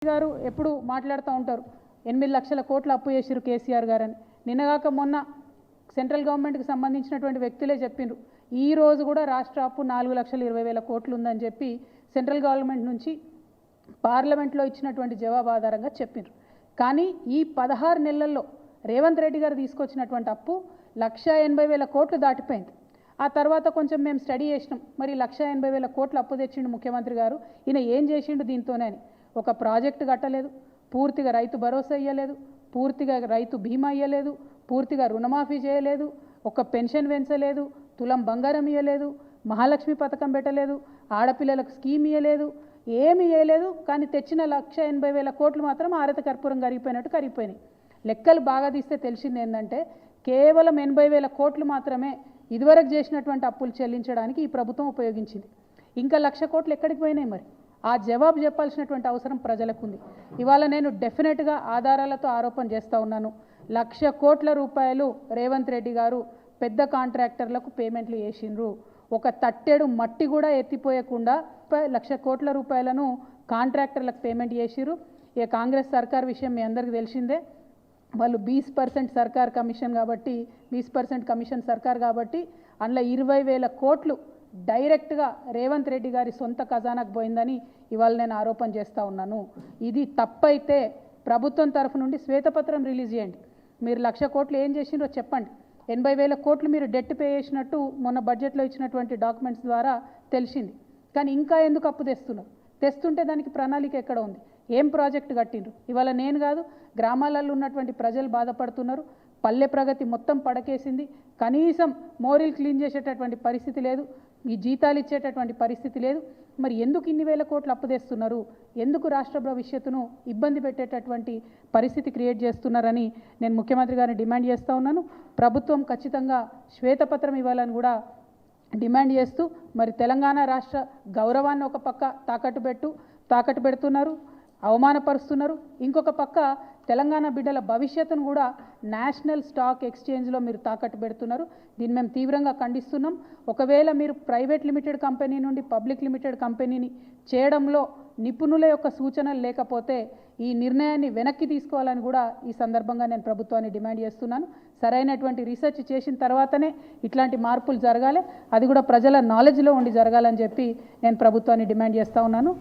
గారు ఎప్పుడు మాట్లాడుతూ ఉంటారు 8 లక్షల కోట్ల అప్పు చేసిరు కేసీఆర్ గారని. నిన్నగాక మొన్న సెంట్రల్ గవర్నమెంట్కి సంబంధించినటువంటి వ్యక్తులే చెప్పిండ్రు ఈ రోజు కూడా రాష్ట్ర అప్పు 4,20,000 కోట్లు ఉందని చెప్పి సెంట్రల్ గవర్నమెంట్ నుంచి పార్లమెంట్లో ఇచ్చినటువంటి జవాబు ఆధారంగా చెప్పిండ్రు. కానీ ఈ 16 నెలల్లో రేవంత్ రెడ్డి గారు తీసుకొచ్చినటువంటి అప్పు 1,80,000 కోట్లు దాటిపోయింది. ఆ తర్వాత కొంచెం మేము స్టడీ చేసినాం, మరి 1,80,000 కోట్లు అప్పు తెచ్చిండు ముఖ్యమంత్రి గారు, ఈయన ఏం చేసిండు దీంతోనే అని. ఒక ప్రాజెక్టు కట్టలేదు, పూర్తిగా రైతు భరోసా ఇయ్యలేదు, పూర్తిగా రైతు బీమా ఇయ్యలేదు, పూర్తిగా రుణమాఫీ చేయలేదు, ఒక పెన్షన్ పెంచలేదు, తులం బంగారం ఇయ్యలేదు, మహాలక్ష్మి పథకం పెట్టలేదు, ఆడపిల్లలకు స్కీమ్ ఇయ్యలేదు, ఏమి ఇయ్యలేదు. కానీ తెచ్చిన 1,80,000 కోట్లు మాత్రం ఆరత కర్పూరం కరిగిపోయినట్టు కరిగిపోయినాయి. లెక్కలు బాగా తీస్తే తెలిసింది ఏంటంటే కేవలం 80,000 కోట్లు మాత్రమే ఇదివరకు చేసినటువంటి అప్పులు చెల్లించడానికి ఈ ప్రభుత్వం ఉపయోగించింది. ఇంకా 1,00,000 కోట్లు ఎక్కడికి పోయినాయి? మరి ఆ జవాబు చెప్పాల్సినటువంటి అవసరం ప్రజలకు ఉంది. ఇవాళ నేను డెఫినెట్గా ఆధారాలతో ఆరోపణ చేస్తూ ఉన్నాను. 1,00,000 కోట్ల రూపాయలు రేవంత్ రెడ్డి గారు పెద్ద కాంట్రాక్టర్లకు పేమెంట్లు చేసిండ్రు. ఒక తట్టెడు మట్టి కూడా ఎత్తిపోయకుండా 1,00,000 కోట్ల రూపాయలను కాంట్రాక్టర్లకు పేమెంట్ చేసిరు. ఇక కాంగ్రెస్ సర్కార్ విషయం మీ అందరికీ తెలిసిందే. వాళ్ళు 20% సర్కార్ కమిషన్ కాబట్టి 20% కమిషన్ సర్కార్ కాబట్టి అందులో 20,000 కోట్లు డైరెక్ట్గా రేవంత్ రెడ్డి గారి సొంత ఖజానాకు పోయిందని ఇవాళ నేను ఆరోపణ చేస్తూ ఉన్నాను. ఇది తప్పైతే ప్రభుత్వం తరఫు నుండి శ్వేతపత్రం రిలీజ్ చేయండి. మీరు 1,00,000 కోట్లు ఏం చేసిండ్రో చెప్పండి. 80,000 కోట్లు మీరు డెట్ పే చేసినట్టు మొన్న బడ్జెట్లో ఇచ్చినటువంటి డాక్యుమెంట్స్ ద్వారా తెలిసింది. కానీ ఇంకా ఎందుకు అప్పు తెస్తున్నారు? తెస్తుంటే దానికి ప్రణాళిక ఎక్కడ ఉంది? ఏం ప్రాజెక్టు కట్టిండ్రు? ఇవాళ నేను కాదు, గ్రామాలలో ఉన్నటువంటి ప్రజలు బాధపడుతున్నారు. పల్లె ప్రగతి మొత్తం పడకేసింది. కనీసం మోరీలు క్లీన్ చేసేటటువంటి పరిస్థితి లేదు, ఈ జీతాలు ఇచ్చేటటువంటి పరిస్థితి లేదు. మరి ఎందుకు ఇన్ని వేల కోట్లు అప్పు తెస్తున్నారు? ఎందుకు రాష్ట్ర భవిష్యత్తును ఇబ్బంది పెట్టేటటువంటి పరిస్థితి క్రియేట్ చేస్తున్నారని నేను ముఖ్యమంత్రి గారిని డిమాండ్ చేస్తూ ఉన్నాను. ప్రభుత్వం ఖచ్చితంగా శ్వేతపత్రం ఇవ్వాలని కూడా డిమాండ్ చేస్తూ, మరి తెలంగాణ రాష్ట్ర గౌరవాన్ని ఒక పక్క తాకట్టు పెడుతున్నారు, అవమానపరుస్తున్నారు. ఇంకొక పక్క తెలంగాణ బిడ్డల భవిష్యత్తును కూడా నేషనల్ స్టాక్ ఎక్స్చేంజ్లో మీరు తాకట్టు పెడుతున్నారు. దీన్ని మేము తీవ్రంగా ఖండిస్తున్నాం. ఒకవేళ మీరు ప్రైవేట్ లిమిటెడ్ కంపెనీ నుండి పబ్లిక్ లిమిటెడ్ కంపెనీని చేయడంలో నిపుణుల యొక్క సూచనలు లేకపోతే ఈ నిర్ణయాన్ని వెనక్కి తీసుకోవాలని కూడా ఈ సందర్భంగా నేను ప్రభుత్వాన్ని డిమాండ్ చేస్తున్నాను. సరైనటువంటి రీసెర్చ్ చేసిన తర్వాతనే ఇట్లాంటి మార్పులు జరగాలి, అది కూడా ప్రజల నాలెడ్జ్లో ఉండి జరగాలని చెప్పి నేను ప్రభుత్వాన్ని డిమాండ్ చేస్తూ ఉన్నాను.